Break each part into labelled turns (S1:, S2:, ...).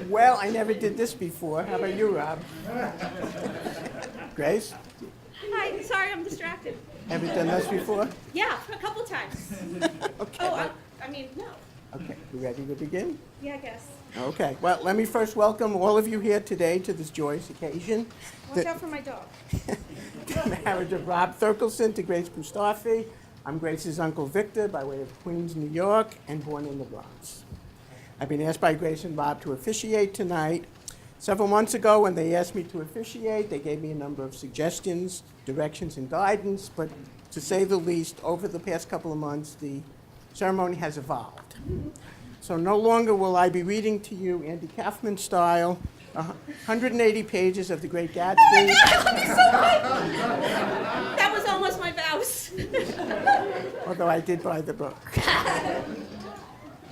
S1: Well, I never did this before. How about you, Rob? Grace?
S2: Hi, sorry, I'm distracted.
S1: Ever done this before?
S2: Yeah, a couple times.
S1: Okay.
S2: Oh, I mean, no.
S1: Okay, you ready to begin?
S2: Yeah, I guess.
S1: Okay, well, let me first welcome all of you here today to this joyous occasion.
S2: Watch out for my dog.
S1: The marriage of Rob Therkelsen to Grace Mustafi. I'm Grace's Uncle Victor by way of Queens, New York, and born in the Bronx. I've been asked by Grace and Bob to officiate tonight. Several months ago, when they asked me to officiate, they gave me a number of suggestions, directions, and guidance, but to say the least, over the past couple of months, the ceremony has evolved. So no longer will I be reading to you Andy Kaufman style, 180 pages of The Great Gatsby.
S2: That was almost my vows.
S1: Although I did buy the book.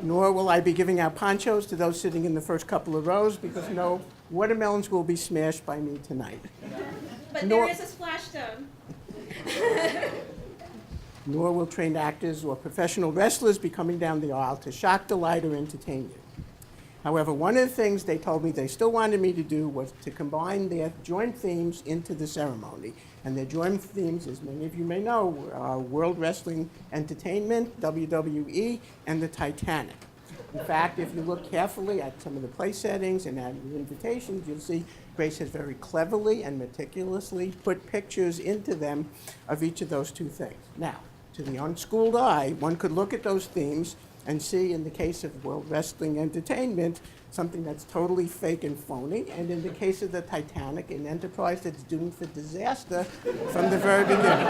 S1: Nor will I be giving out ponchos to those sitting in the first couple of rows, because no watermelons will be smashed by me tonight.
S2: But there is a splash zone.
S1: Nor will trained actors or professional wrestlers be coming down the aisle to shock, delight, or entertain you. However, one of the things they told me they still wanted me to do was to combine their joint themes into the ceremony. And their joint themes, as many of you may know, are World Wrestling Entertainment, WWE, and the Titanic. In fact, if you look carefully at some of the place settings and at the invitations, you'll see Grace has very cleverly and meticulously put pictures into them of each of those two things. Now, to the unschooled eye, one could look at those themes and see, in the case of World Wrestling Entertainment, something that's totally fake and phony, and in the case of the Titanic, an enterprise that's doomed for disaster from the very beginning.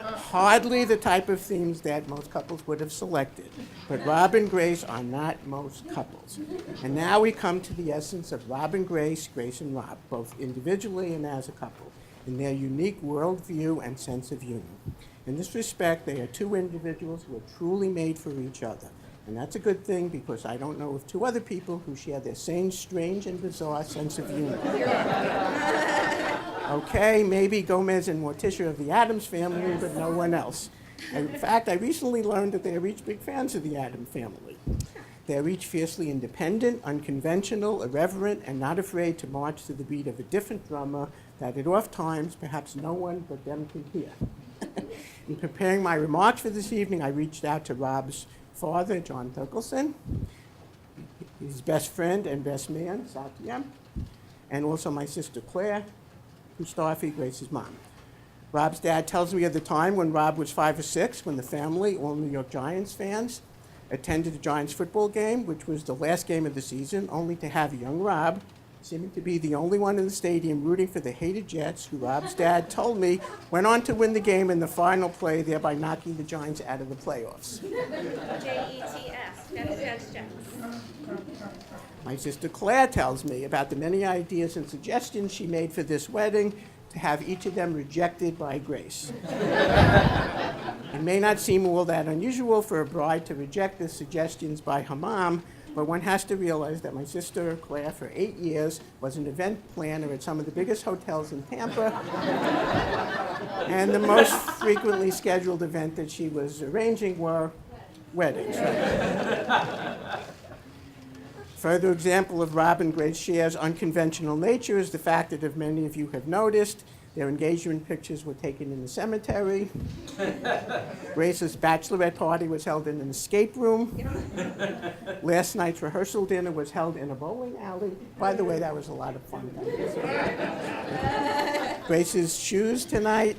S1: Hardly the type of themes that most couples would have selected, but Rob and Grace are not most couples. And now we come to the essence of Rob and Grace, Grace and Rob, both individually and as a couple, in their unique worldview and sense of humor. In this respect, they are two individuals who are truly made for each other. And that's a good thing, because I don't know of two other people who share their same strange and bizarre sense of humor. Okay, maybe Gomez and Morticia of the Addams Family, but no one else. In fact, I recently learned that they are each big fans of the Addams Family. They are each fiercely independent, unconventional, irreverent, and not afraid to march to the beat of a different drummer that at off times perhaps no one but them can hear. In preparing my remarks for this evening, I reached out to Rob's father, John Therkelsen, his best friend and best man, Satya, and also my sister Claire, who's Starfy, Grace's mom. Rob's dad tells me of the time when Rob was 5 or 6, when the family, all New York Giants fans, attended a Giants football game, which was the last game of the season, only to have young Rob, seeming to be the only one in the stadium rooting for the hated Jets, who Rob's dad told me went on to win the game in the final play, thereby knocking the Giants out of the playoffs.
S2: Jets. Jets.
S1: My sister Claire tells me about the many ideas and suggestions she made for this wedding, to have each of them rejected by Grace. It may not seem all that unusual for a bride to reject the suggestions by her mom, but one has to realize that my sister Claire, for 8 years, was an event planner at some of the biggest hotels in Tampa, and the most frequently scheduled event that she was arranging were weddings. Further example of Rob and Grace Scher's unconventional nature is the fact that, if many of you have noticed, their engagement pictures were taken in the cemetery. Grace's bachelorette party was held in an escape room. Last night's rehearsal dinner was held in a bowling alley. By the way, that was a lot of fun. Grace's shoes tonight.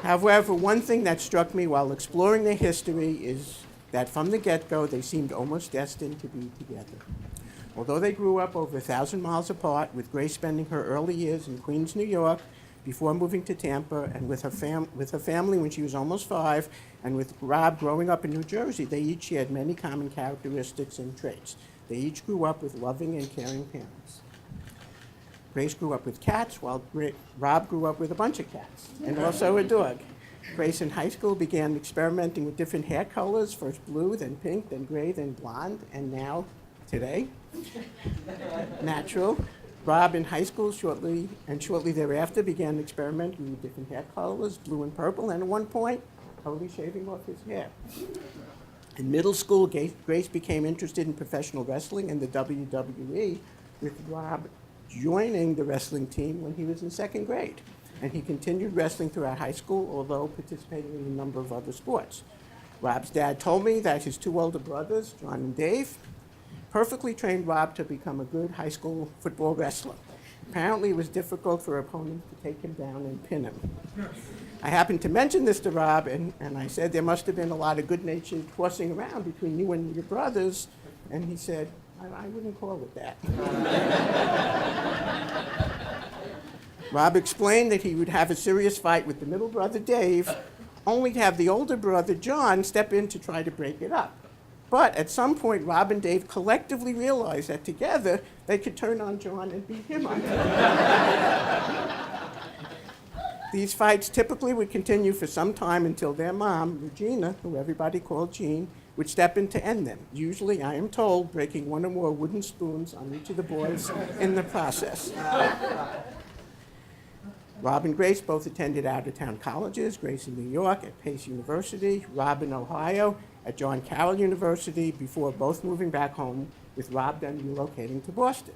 S1: However, one thing that struck me while exploring their history is that from the get-go, they seemed almost destined to be together. Although they grew up over 1,000 miles apart, with Grace spending her early years in Queens, New York, before moving to Tampa, and with her family when she was almost 5, and with Rob growing up in New Jersey, they each shared many common characteristics and traits. They each grew up with loving and caring parents. Grace grew up with cats, while Rob grew up with a bunch of cats, and also a dog. Grace in high school began experimenting with different hair colors, first blue, then pink, then gray, then blonde, and now, today, natural. Rob in high school shortly thereafter began experimenting with different hair colors, blue and purple, and at one point, totally shaving off his hair. In middle school, Grace became interested in professional wrestling and the WWE, with Rob joining the wrestling team when he was in 2nd grade. And he continued wrestling throughout high school, although participating in a number of other sports. Rob's dad told me that his 2 older brothers, John and Dave, perfectly trained Rob to become a good high school football wrestler. Apparently, it was difficult for opponents to take him down and pin him. I happened to mention this to Rob, and I said there must have been a lot of good-natured tossing around between you and your brothers, and he said, I wouldn't call it that. Rob explained that he would have a serious fight with the middle brother, Dave, only to have the older brother, John, step in to try to break it up. But at some point, Rob and Dave collectively realized that together they could turn on John and beat him up. These fights typically would continue for some time until their mom, Regina, who everybody called Jean, would step in to end them, usually, I am told, breaking 1 or more wooden spoons on each of the boys in the process. Rob and Grace both attended out-of-town colleges, Grace in New York at Pace University, Rob in Ohio at John Carroll University, before both moving back home, with Rob then relocating to Boston.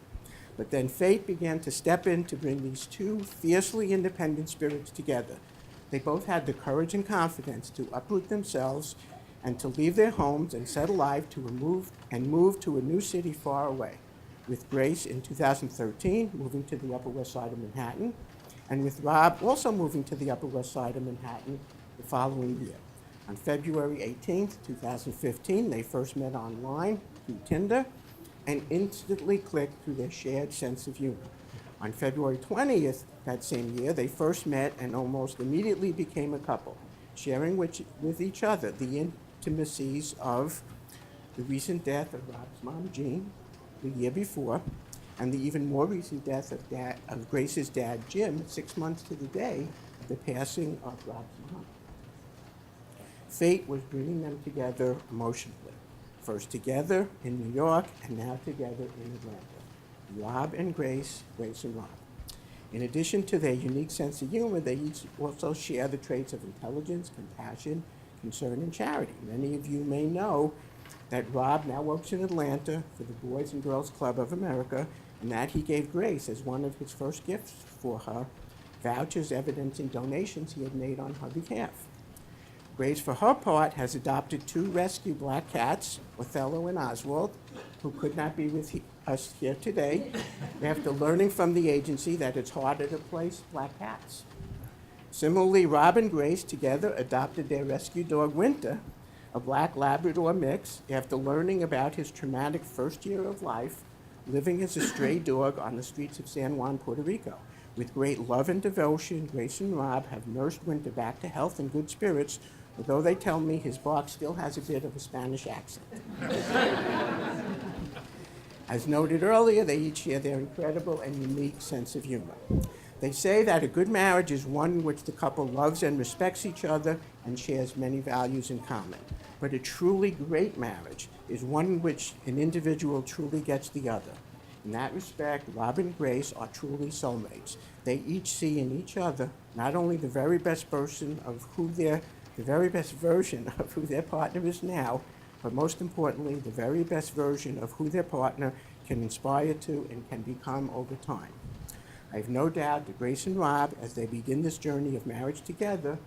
S1: But then fate began to step in to bring these 2 fiercely independent spirits together. They both had the courage and confidence to uproot themselves and to leave their homes and settle life to move to a new city far away, with Grace in 2013 moving to the Upper West Side of Manhattan, and with Rob also moving to the Upper West Side of Manhattan the following year. On February 18th, 2015, they first met online through Tinder and instantly clicked through their shared sense of humor. On February 20th that same year, they first met and almost immediately became a couple, sharing with each other the intimacies of the recent death of Rob's mom, Jean, the year before, and the even more recent death of Grace's dad, Jim, 6 months to the day of the passing of Rob's mom. Fate was bringing them together emotionally, first together in New York and now together in Atlanta. Rob and Grace, Grace and Rob. In addition to their unique sense of humor, they each also share the traits of intelligence, compassion, concern, and charity. Many of you may know that Rob now works in Atlanta for the Boys and Girls Club of America, and that he gave Grace, as one of his first gifts for her, vouchers evidencing donations he had made on her behalf. Grace, for her part, has adopted 2 rescue black cats, Othello and Oswald, who could not be with us here today, after learning from the agency that it's harder to place black cats. Similarly, Rob and Grace together adopted their rescue dog, Winter, a black Labrador mix, after learning about his traumatic first year of life, living as a stray dog on the streets of San Juan, Puerto Rico. With great love and devotion, Grace and Rob have nursed Winter back to health and good spirits, although they tell me his bark still has a bit of a Spanish accent. As noted earlier, they each share their incredible and unique sense of humor. They say that a good marriage is one in which the couple loves and respects each other and shares many values in common. But a truly great marriage is one in which an individual truly gets the other. In that respect, Rob and Grace are truly soulmates. They each see in each other not only the very best version of who their partner is now, but most importantly, the very best version of who their partner can inspire to and can become over time. I have no doubt that Grace and Rob, as they begin this journey of marriage together,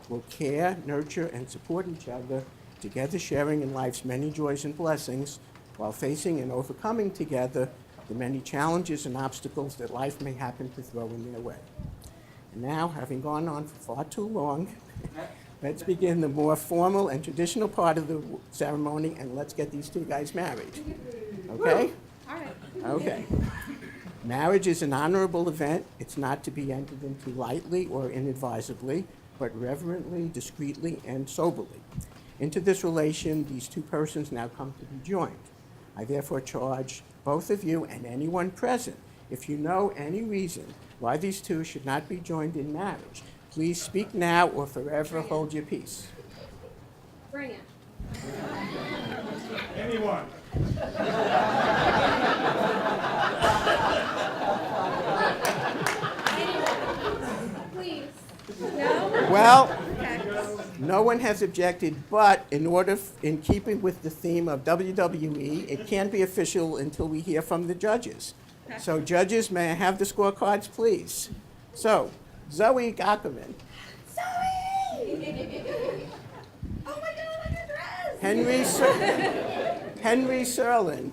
S1: will care, nurture, and support each other, together sharing in life's many joys and blessings, while facing and overcoming together the many challenges and obstacles that life may happen to throw in their way. And now, having gone on for far too long, let's begin the more formal and traditional part of the ceremony, and let's get these 2 guys married. Okay?
S2: All right.
S1: Okay. Marriage is an honorable event. It's not to be entered into lightly or inadvisably, but reverently, discreetly, and soberly. Into this relation, these 2 persons now come to be joined. I therefore charge both of you and anyone present, if you know any reason why these 2 should not be joined in marriage, please speak now or forever hold your peace.
S2: Bring it.
S3: Anyone?
S2: Please. No?
S1: Well,
S2: Okay.
S1: no one has objected, but in keeping with the theme of WWE, it can't be official until we hear from the judges.
S2: Okay.
S1: So judges, may I have the scorecards, please? So, Zoe Gockerman,
S2: Zoe! Oh my God, look at dress!
S1: Henry Serlin,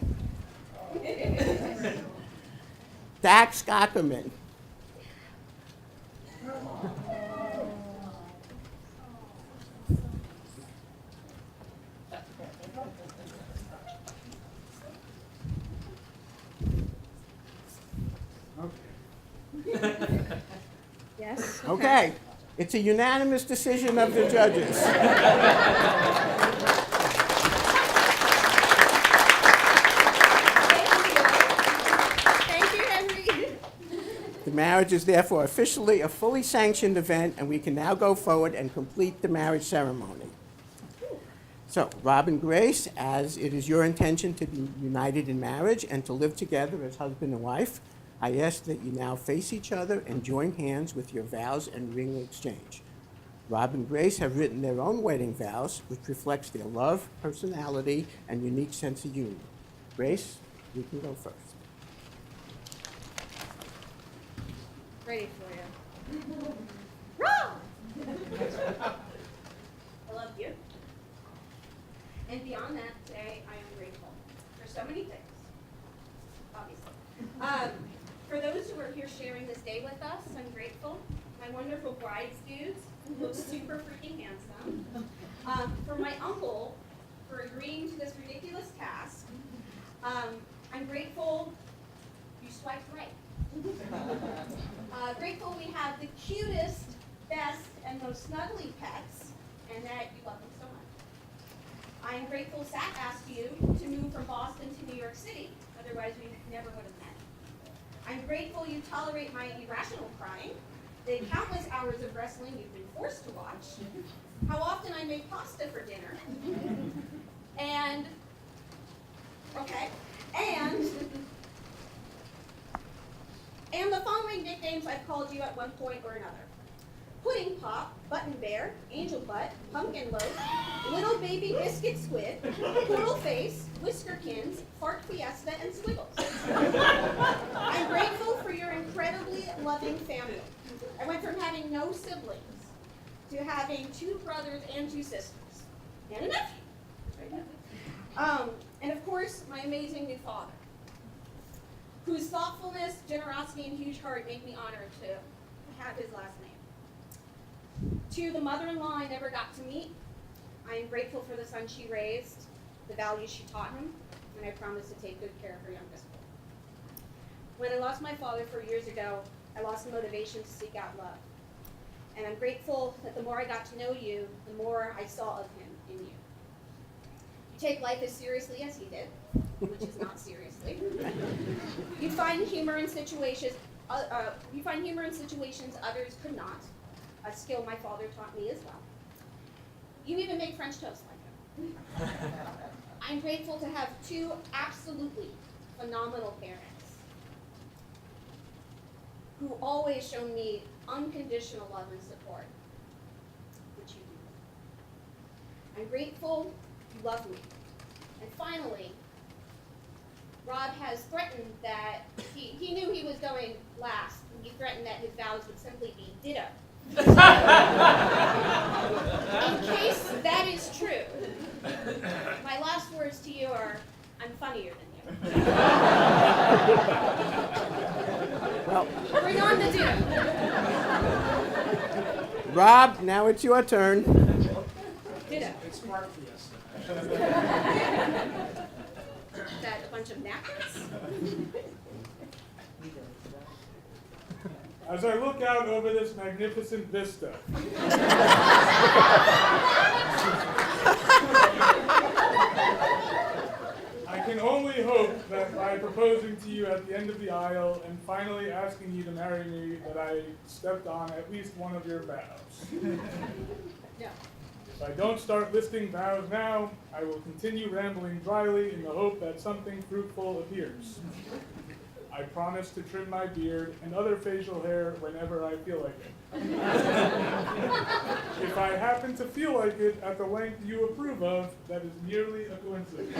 S1: Dax Gockerman,
S2: Yes.
S1: okay. It's a unanimous decision of the judges.
S2: Thank you, Henry.
S1: The marriage is therefore officially a fully sanctioned event, and we can now go forward and complete the marriage ceremony. So, Rob and Grace, as it is your intention to be united in marriage and to live together as husband and wife, I ask that you now face each other and join hands with your vows and ring exchange. Rob and Grace have written their own wedding vows, which reflects their love, personality, and unique sense of humor. Grace, you can go first.
S2: Ready for you. Rob! I love you. And beyond that, today I am grateful for so many things, obviously. For those who are here sharing this day with us, I'm grateful. My wonderful brides dudes, who look super freaking handsome. For my uncle for agreeing to this ridiculous task. I'm grateful you swiped right. Grateful we have the cutest, best, and most snuggly pets, and that you love them so much. I am grateful Zach asked you to move from Boston to New York City, otherwise we never would have met. I'm grateful you tolerate my irrational crying, the countless hours of wrestling you've been forced to watch, how often I make pasta for dinner, and the following nicknames I've called you at one point or another. Pudding Pop, Button Bear, Angel Butt, Pumpkin Loaf, Little Baby Biscuit Squid, Poodle Face, Whiskerkins, Fart Fiesta, and Squiggles. I'm grateful for your incredibly loving family. I went from having no siblings to having 2 brothers and 2 sisters, and a nephew. And of course, my amazing new father, whose thoughtfulness, generosity, and huge heart make me honored to have his last name. To the mother-in-law I never got to meet, I am grateful for the son she raised, the values she taught him, and I promise to take good care of her youngest boy. When I lost my father 4 years ago, I lost the motivation to seek out love. And I'm grateful that the more I got to know you, the more I saw of him in you. You take life as seriously as he did, which is not seriously. You find humor in situations. Others could not. A skill my father taught me as well. You even make French toast like him. I'm grateful to have 2 absolutely phenomenal parents who always show me unconditional love and support, which you do. I'm grateful you love me. And finally, Rob has threatened that he knew he was going last, and he threatened that his vows would simply be ditto. In case that is true, my last words to you are, I'm funnier than you.
S1: Well,
S2: Bring on the ditto.
S1: Rob, now it's your turn.
S2: Ditto.
S3: It's smart for us.
S2: Is that a bunch of napkins?
S4: As I look out over this magnificent vista, I can only hope that by proposing to you at the end of the aisle and finally asking you to marry me, that I stepped on at least one of your vows.
S2: No.
S4: If I don't start listing vows now, I will continue rambling dryly in the hope that something fruitful appears. I promise to trim my beard and other facial hair whenever I feel like it. If I happen to feel like it at the length you approve of, that is merely a coincidence.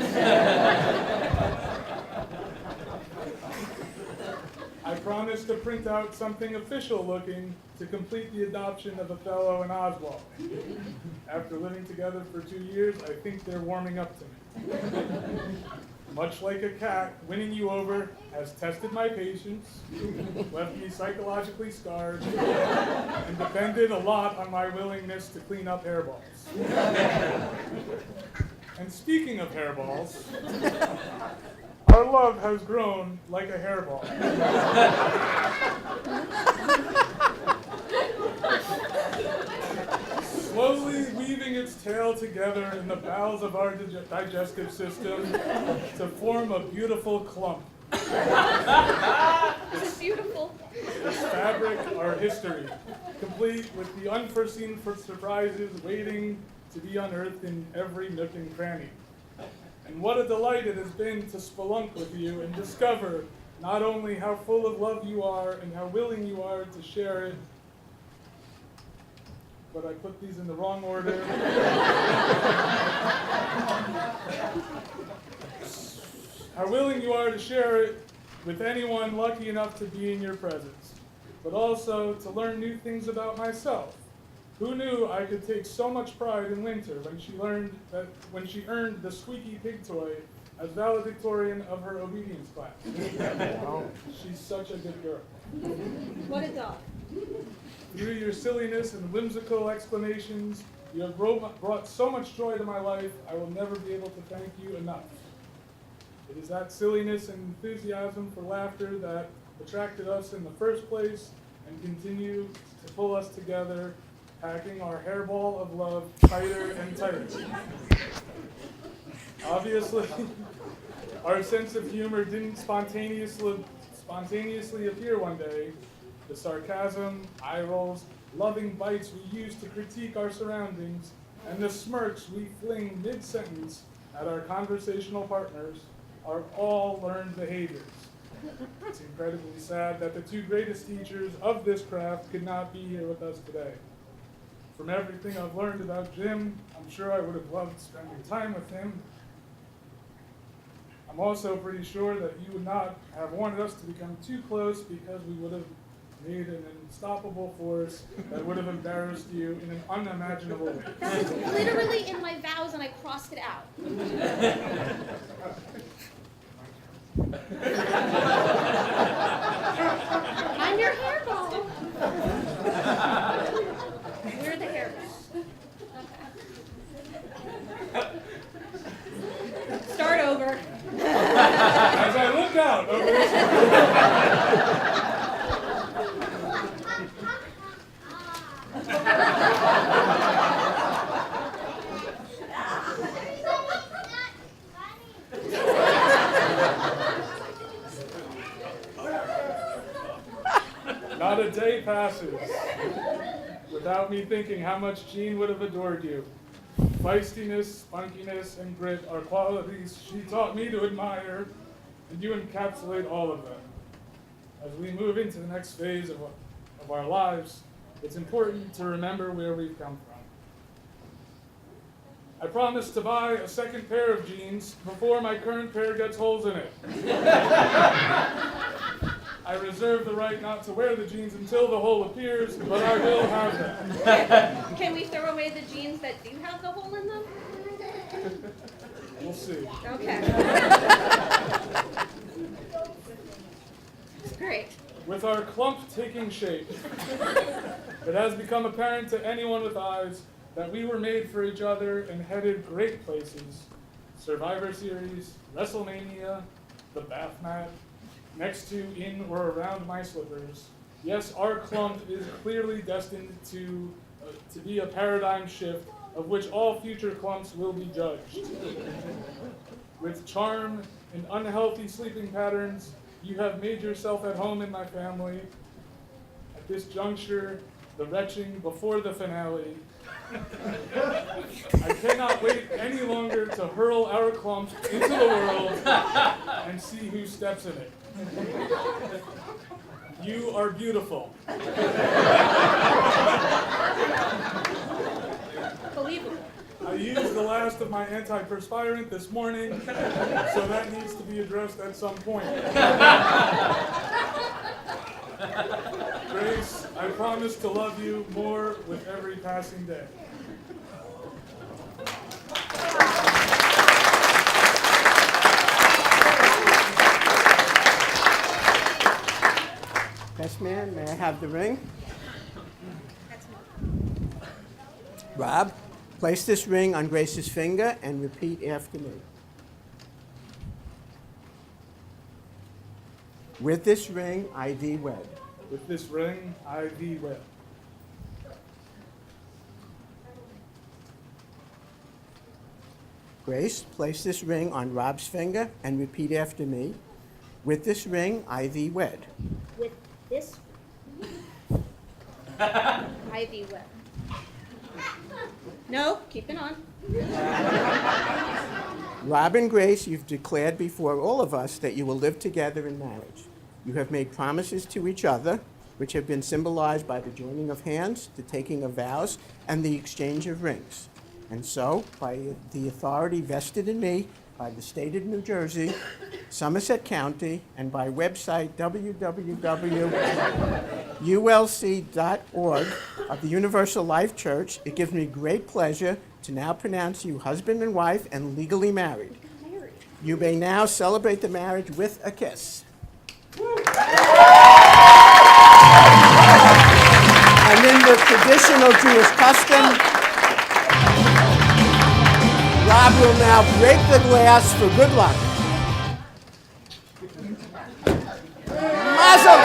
S4: I promise to print out something official looking to complete the adoption of Othello and Oswald. After living together for 2 years, I think they're warming up to me. Much like a cat, winning you over has tested my patience, left me psychologically scarred, and depended a lot on my willingness to clean up hairballs. And speaking of hairballs, our love has grown like a hairball. Slowly weaving its tail together in the bowels of our digestive system to form a beautiful clump.
S2: This is beautiful.
S4: Its fabric, our history, complete with the unforeseen surprises waiting to be unearthed in every nook and cranny. And what a delight it has been to spelunk with you and discover not only how full of love you are and how willing you are to share it, but I put these in the wrong order. How willing you are to share it with anyone lucky enough to be in your presence, but also to learn new things about myself. Who knew I could take so much pride in Winter when she earned the squeaky pig toy as valedictorian of her obedience class? She's such a good girl.
S2: What a dog.
S4: Through your silliness and whimsical explanations, you have brought so much joy to my life, I will never be able to thank you enough. It is that silliness and enthusiasm for laughter that attracted us in the first place and continue to pull us together, packing our hairball of love tighter and tighter. Obviously, our sense of humor didn't spontaneously appear one day. The sarcasm, eye rolls, loving bites we use to critique our surroundings, and the smirks we fling mid-sentence at our conversational partners are all learned behaviors. It's incredibly sad that the 2 greatest teachers of this craft could not be here with us today. From everything I've learned about Jim, I'm sure I would have loved spending time with him. I'm also pretty sure that you would not have wanted us to become too close because we would have made an unstoppable force that would have embarrassed you in an unimaginable way.
S2: That was literally in my vows, and I crossed it out. I'm your hairball. We're the hairball. Start over.
S4: As I look out over this not a day passes without me thinking how much Jean would have adored you. Feistiness, spunkiness, and grit are qualities she taught me to admire, and you encapsulate all of them. As we move into the next phase of our lives, it's important to remember where we've come from. I promise to buy a second pair of jeans before my current pair gets holes in it. I reserve the right not to wear the jeans until the hole appears, but I will have them.
S2: Can we throw away the jeans that do have the hole in them?
S4: We'll see.
S2: Okay. Great.
S4: With our clump taking shape, it has become apparent to anyone with eyes that we were made for each other and headed great places. Survivor Series, WrestleMania, the bath mat, next to, in, or around my slippers. Yes, our clump is clearly destined to be a paradigm shift of which all future clumps will be judged. With charm and unhealthy sleeping patterns, you have made yourself at home in my family. At this juncture, the retching before the finale, I cannot wait any longer to hurl our clump into the world and see who steps in it. You are beautiful.
S2: Believable.
S4: I used the last of my antiperspirant this morning, so that needs to be addressed at some point. Grace, I promise to love you more with every passing day.
S1: Best man, may I have the ring?
S2: That's mine.
S1: Rob, place this ring on Grace's finger and repeat after me. With this ring, I thee wed.
S4: With this ring, I thee wed.
S1: Grace, place this ring on Rob's finger and repeat after me. With this ring, I thee wed.
S2: With this, I thee wed. No, keep it on.
S1: Rob and Grace, you've declared before all of us that you will live together in marriage. You have made promises to each other, which have been symbolized by the joining of hands, the taking of vows, and the exchange of rings. And so, by the authority vested in me by the state of New Jersey, Somerset County, and by website www.ulc.org of the Universal Life Church, it gives me great pleasure to now pronounce you husband and wife and legally married.
S2: Married.
S1: You may now celebrate the marriage with a kiss. And in the traditional Jewish custom, Rob will now break the glass for good luck. Mazel